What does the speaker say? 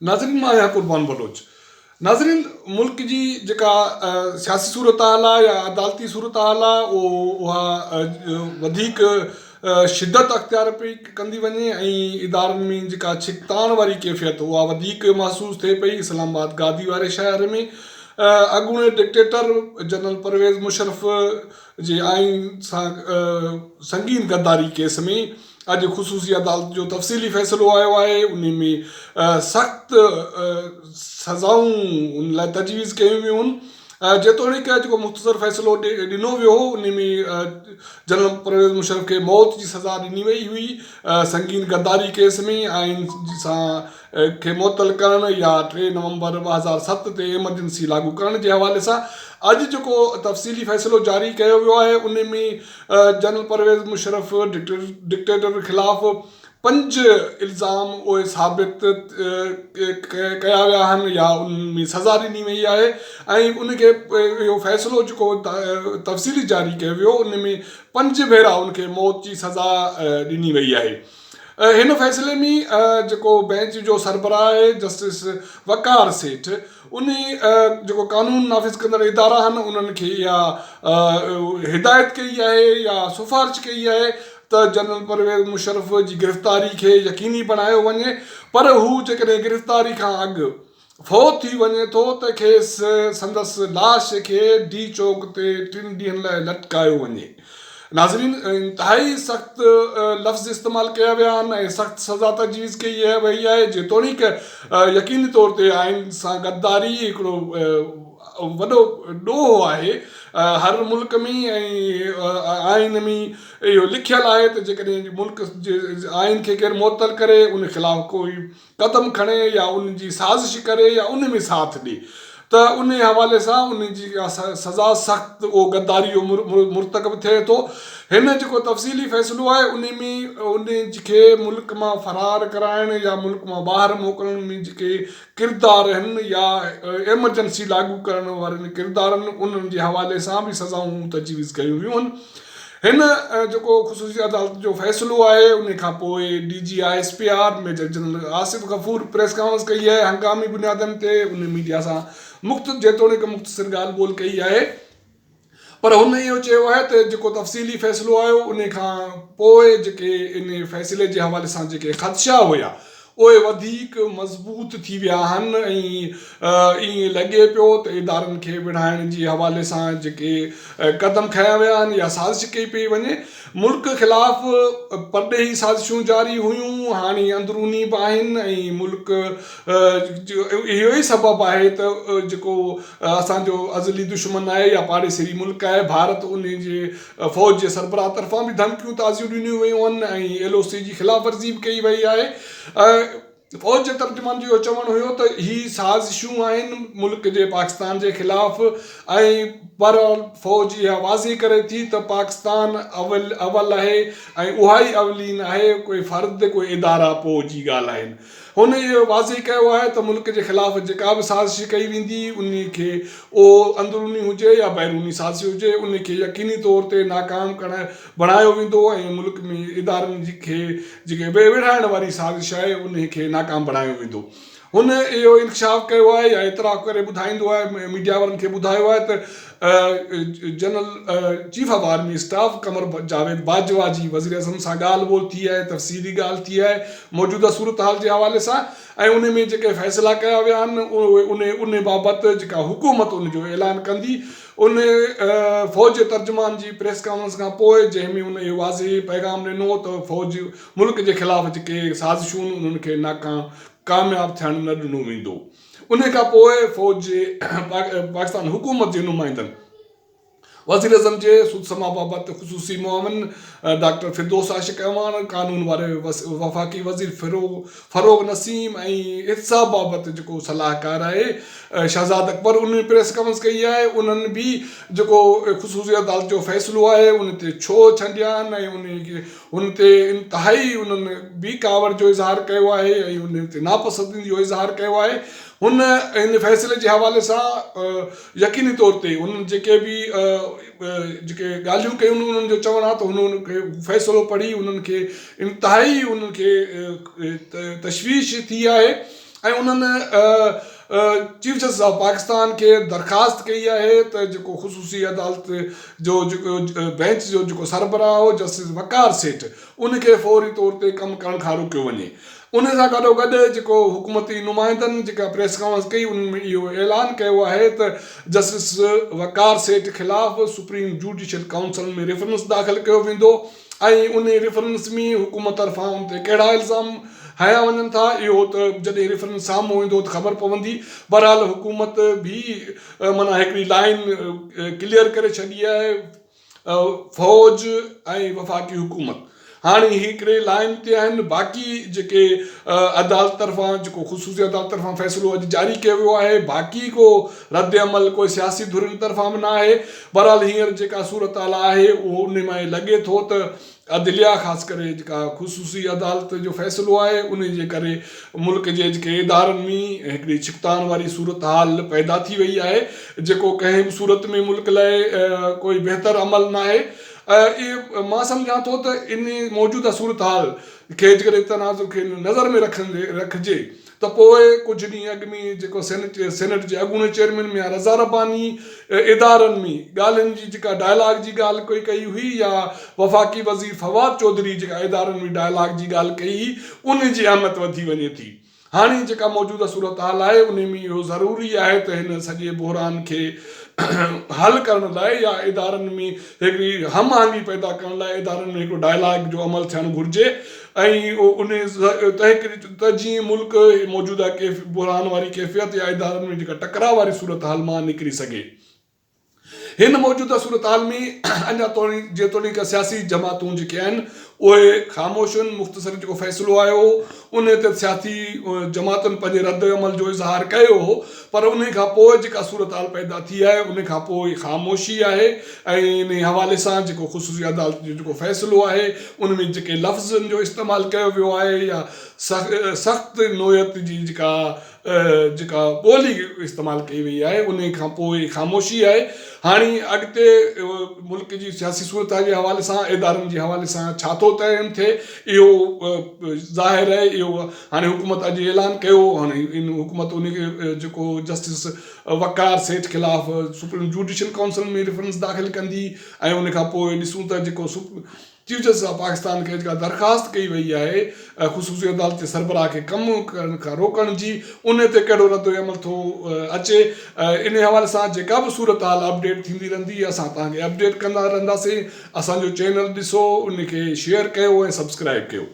नाज़रीन, मां आहियां कुर्बान बलोच। नाज़रीन, मुल्क जी जेका सियासी सूरत हाल आहे या अदालती सूरत हाल आहे उहा वधीक शिदत अख़्तियार पई कंदी वञे ऐं इदारनि में जेका छिकताण वारी कैफ़ियत उहा वधीक महसूसु थिए पई। इस्लामाबाद गादी वारे शहर में अॻूणे डिक्टेटर जनरल परवेज़ मुशर्रफ जे आइन सां संगीन गद्दारी केस में अॼु ख़ुसूसी अदालत जो तफ़सीली फ़ैसिलो आयो आहे। उन में सख़्तु सज़ाऊं उन लाइ तजवीज़ कयूं वियूं आहिनि। जेतोणीकि जेको मुख़्तसर फ़ैसिलो ॾिनो वियो हो उन में जनरल परवेज़ मुशर्रफ खे मौत जी सज़ा ॾिनी वई हुई संगीन गद्दारी केस में आइन सां खे मुअतल करणु या 3 नवंबर 2007 ते एमरजेंसी लागू करण जे हवाले सां अॼु जेको तफ़सीली फ़ैसिलो जारी कयो वियो आहे उन में जनरल परवेज़ मुशर्रफ डिक्टेटर ख़िलाफ़ु 5 इल्ज़ाम उहे साबित कया विया आहिनि या उन में सज़ा ॾिनी वई आहे ऐं उनखे इहो फ़ैसिलो जेको तफ़सीली जारी कयो वियो उन में 5 भेरा उनखे मौत जी सज़ा ॾिनी वई आहे। हिन फ़ैसिले में जेको बेंच जो सरबराह आहे जस्टिस वकार सेठ उन जेको कानून नाफ़िज़ कंदड़ इदारा आहिनि उन्हनि खे इहा हिदायत कई आहे या सिफ़ारिश कई आहे त जनरल परवेज़ मुशर्रफ जी गिरफ़्तारी खे यकीनी बणायो वञे, पर हू जेकॾहिं गिरफ़्तारी खां अॻु फ़ौत थी वञे थो त खेसि संदसि लाश खे डी चौक ते 3 ॾींहंनि लाइ लटकायो वञे। नाज़रीन, इंतिहाई सख़्तु लफ़्ज़ इस्तेमालु कया विया आहिनि ऐं सख़्तु सज़ा तजवीज़ कई वई आहे जेतोणीकि यकीनी तौर ते आइन सां गद्दारी हिकिड़ो वॾो ॾोह आहे हर मुल्क में ऐं आइन में इहो लिखियलु आहे त जेकॾहिं मुल्क जे आइन खे केरु मुअतल करे उन ख़िलाफ़ु कोई क़दम खणे या उन जी साज़िश करे या उन में साथ ॾिए त उन हवाले सां उन जी सज़ा सख़्तु उहो गद्दारी जो मुर्तकब थिए थो। हिन जेको तफ़सीली फ़ैसिलो आहे उन में उन खे मुल्क मां फ़रार कराइण या मुल्क मां ॿाहिरि मोकिलण में जेके किरदार आहिनि या एमरजेंसी लागू करण वारनि किरदारनि उन्हनि जे हवाले सां बि सज़ाऊं तजवीज़ कयूं वियूं आहिनि। हिन जेको ख़ुसूसी अदालत जो फ़ैसिलो आहे उन खां पोइ DGISPR major general Asif Ghafoor press conference कई आहे हंगामी बुनियादनि ते उन मीडिया सां जेतोणीकि मुख़्तसिर ॻाल्हि ॿोल कई आहे, पर हुन इहो चयो आहे त जेको तफ़सीली फ़ैसिलो आयो उन खां पोइ जेके इन फ़ैसिले जे हवाले सां जेके ख़दशा हुया उहे वधीक मज़बूत थी विया आहिनि ऐं ईअं लॻे पियो त इदारनि खे विढ़ाइण जे हवाले सां जेके क़दम खयां विया आहिनि या साज़िश कई पई वञे। मुल्क ख़िलाफ़ु परॾेही साज़िशूं जारी हुयूं, हाणे अंदरूनी बि आहिनि ऐं मुल्क इहो ई सबबु आहे त जेको असांजो अज़ली दुश्मन आहे या पाड़ेसरी मुल्क आहे भारत उन जे फ़ौज जे सरबराह तरफ़ां बि धमकियूं ताज़ियूं ॾिनियूं वयूं आहिनि ऐं LOC जी ख़िलाफ़ वर्ज़ी बि कई वई आहे। फ़ौज जे तर्जुमान जो इहो चवणु हुयो त ही साज़िशूं आहिनि मुल्क जे पाकिस्तान जे ख़िलाफ़ु ऐं पर फ़ौज इहा वाज़ी करे थी त पाकिस्तान अवल आहे ऐं उहा ई अवलीन आहे, कोई फ़र्द कोई इदारा पोइ जी ॻाल्हि आहिनि। हुन इहो वाज़ी कयो आहे त मुल्क जे ख़िलाफ़ु जेका बि साज़िश कई वेंदी उन खे उहो अंदरूनी हुजे या बैरूनी साज़िश हुजे उन खे यकीनी तौर ते नाकाम बणायो वेंदो ऐं मुल्क में इदारनि खे जेके विढ़ाइण वारी साज़िश आहे उन खे नाकाम बणायो वेंदो। हुन इहो इंकशाफ़ कयो आहे या इतराफ़ करे ॿुधाईंदो आहे मीडिया वारनि खे ॿुधायो आहे त general chief of army staff Qamar Javed Bajwa जी वज़ीर आज़म सां ॻाल्हि ॿोल थी आहे, तफ़सीली ॻाल्हि थी आहे मौजूदा सूरत हाल जे हवाले सां ऐं उन में जेके फ़ैसिला कया विया आहिनि उन बाबति जेका हुकूमत उन जो ऐलान कंदी उन फ़ौज जे तर्जुमान जी प्रेस कॉन्फ्रेंस खां पोइ जंहिंमें उन इहो वाज़े पैगाम ॾिनो त फ़ौज मुल्क जे ख़िलाफ़ु जेके साज़िशूं उन्हनि खे कामयाबु थियणु न ॾिनो वेंदो। उन खां पोइ फ़ौज जे पाकिस्तान हुकूमत जे नुमाइंदनि वज़ीर आज़म जे सूदसमा बाबति ख़ुसूसी मुआविन डॉक्टर फिरदौस आशिक़ अवान, कानून वारे वफ़ाक़ी वज़ीर फ़रोग़ नसीम ऐं इत्साब बाबति जेको सलाहकार आहे शहज़ाद अकबर उन प्रेस कॉन्फ्रेंस कई आहे। उन्हनि बि जेको ख़ुसूसी अदालत जो फ़ैसिलो आहे उन ते छो छॾिया आहिनि ऐं उन ते इंतिहाई उन्हनि बि कावड़ जो इज़हार कयो आहे ऐं उन ते नापसंदगी जो इज़हार कयो आहे। हुन इन फ़ैसिले जे हवाले सां यकीनी तौर ते उन्हनि जेके बि जेके ॻाल्हियूं कयूं उन्हनि जो चवणु आहे त हुननि खे फ़ैसिलो पढ़ी उन्हनि खे इंतिहाई उन्हनि खे तशवीश थी आहे ऐं उन्हनि चीफ जस्टिस ऑफ पाकिस्तान खे दरख़्वास्त कई आहे त जेको ख़ुसूसी अदालत जो जेको बेंच जो जेको सरबराह हो जस्टिस वक़ार सेठ उनखे फौरी तौर ते कमु करण खां रोकियो वञे। उन सां गॾोगॾु जेको हुकूमती नुमाइंदनि जेका प्रेस कॉन्फ्रेंस कई उन में इहो ऐलान कयो आहे त जस्टिस वक़ार सेठ ख़िलाफ़ु सुप्रीम जुडिशियल काउंसिल में रेफरेंस दाख़िल कयो वेंदो ऐं उन रेफरेंस में हुकूमत तरफ़ां उन ते कहिड़ा इल्ज़ाम हया वञनि था इहो त जॾहिं रेफरेंस साम्हूं ईंदो त ख़बर पवंदी। बहरहाल हुकूमत बि माना हिकिड़ी लाइन क्लियर करे छॾी आहे फ़ौज ऐं वफ़ाक़ी हुकूमत हाणे हिकिड़े लाइन ते आहिनि। बाक़ी जेके अदालत तरफ़ां जेको ख़ुसूसी अदालत तरफ़ां फ़ैसिलो अॼु जारी कयो वियो आहे बाक़ी को रद्द अमल कोई सियासी धुरियुनि तरफ़ां बि न आहे। बहरहाल हींअर जेका सूरत हाल आहे उहो उन में लॻे थो त अदलिया ख़ासि करे जेका ख़ुसूसी अदालत जो फ़ैसिलो आहे उन जे करे मुल्क जे जेके इदारनि में हिकिड़ी छिकतान वारी सूरत हाल पैदा थी वई आहे जेको कंहिं बि सूरत में मुल्क लाइ कोई बहितर अमल न आहे। इहे मां सम्झां थो त इन मौजूदा सूरत हाल खे जेकॾहिं तनाज़ुर खे नज़र में रखिजे त पोइ कुझु ॾींहं अॻु में जेको सेनेट जे अॻूणे चेयरमैन में रज़ा रब्बानी इदारनि में ॻाल्हियुनि जी जेका डायलॉग जी ॻाल्हि कोई कई हुई या वफ़ाक़ी वज़ीर फवाद चौधरी जेका इदारनि में डायलॉग जी ॻाल्हि कई हुई उन जी अहमियत वधी वञे थी। हाणे जेका मौजूदा सूरत हाल आहे उन में इहो ज़रूरी आहे त हिन सॼे बहरान खे हल करण लाइ या इदारनि में हिकिड़ी हम आहंगी पैदा करण लाइ इदारनि में हिकिड़ो डायलॉग जो अमल थियणु घुरिजे ऐं उन त जीअं मुल्क मौजूदा बहरान वारी कैफ़ियत या इदारनि में जेका टकराव वारी सूरत हाल मां निकिरी सघे। हिन मौजूदा सूरत हाल में अञा जेतोणीक सियासी जमातूं जेके आहिनि उहे ख़ामोश आहिनि। मुख़्तसर जेको फ़ैसिलो आयो हो उन ते सियासी जमातुनि पंहिंजे रद्द अमल जो इज़हार कयो हो पर उन खां पोइ जेका सूरत हाल पैदा थी आहे उन खां पोइ ख़ामोशी आहे ऐं इन हवाले सां जेको ख़ुसूसी अदालत जो जेको फ़ैसिलो आहे उन में जेके लफ़्ज़नि जो इस्तेमालु कयो वियो आहे या सख़्तु नोयत जी जेका ॿोली इस्तेमालु कई वई आहे उन खां पोइ ख़ामोशी आहे। हाणे अॻिते मुल्क जी सियासी सूरत जे हवाले सां इदारनि जे हवाले सां छा थो तइमु थिए इहो ज़ाहिर आहे। इहो हाणे हुकूमत अॼु ऐलान कयो हाणे इन हुकूमत उनखे जेको जस्टिस वक़ार सेठ ख़िलाफ़ु सुप्रीम जुडिशियल काउंसिल में रेफरेंस दाख़िल कंदी ऐं उन खां पोइ ॾिसूं त जेको चीफ जस्टिस ऑफ पाकिस्तान खे जेका दरख़्वास्त कई वई आहे ख़ुसूसी अदालत जे सरबराह खे कमु करण खां रोकण जी उन ते कहिड़ो रद्द अमल थो अचे इन हवाले सां जेका बि सूरत हाल अपडेट थींदी रहंदी असां तव्हांखे अपडेट कंदा रहंदासीं। असांजो चैनल ॾिसो उनखे शेयर कयो ऐं सब्सक्राइब कयो।